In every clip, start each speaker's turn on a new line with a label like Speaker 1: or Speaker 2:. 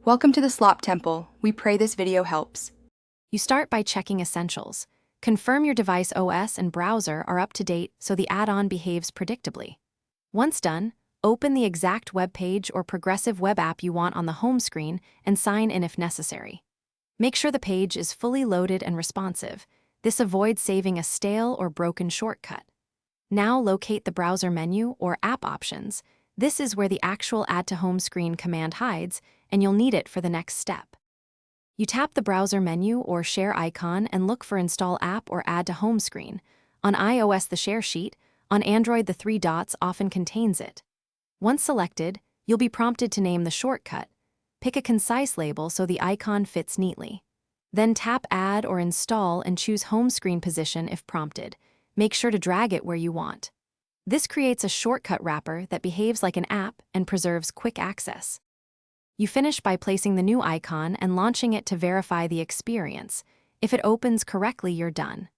Speaker 1: Welcome to the Slop Temple. We pray this video helps.
Speaker 2: You start by checking Essentials. Confirm your device OS and browser are up to date so the add-on behaves predictably. Once done, open the exact web page or progressive web app you want on the home screen and sign in if necessary. Make sure the page is fully loaded and responsive. This avoids saving a stale or broken shortcut. Now locate the browser menu or app options. This is where the actual Add to Home screen command hides, and you'll need it for the next step. You tap the browser menu or share icon and look for Install App or Add to Home screen. On iOS, the share sheet. On Android, the three dots often contains it. Once selected, you'll be prompted to name the shortcut. Pick a concise label so the icon fits neatly. Then tap Add or Install and choose Home Screen Position if prompted. Make sure to drag it where you want. This creates a shortcut wrapper that behaves like an app and preserves quick access. You finish by placing the new icon and launching it to verify the experience. If it opens correctly, you're done.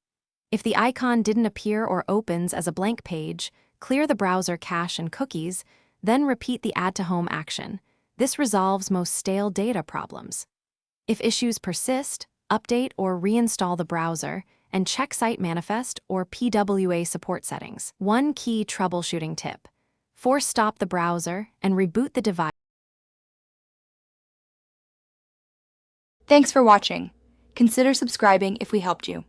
Speaker 2: If the icon didn't appear or opens as a blank page, clear the browser cache and cookies, then repeat the Add to Home action. This resolves most stale data problems. If issues persist, update or reinstall the browser and check Site Manifest or PWA support settings. One key troubleshooting tip: force stop the browser and reboot the device.
Speaker 1: Thanks for watching. Consider subscribing if we helped you.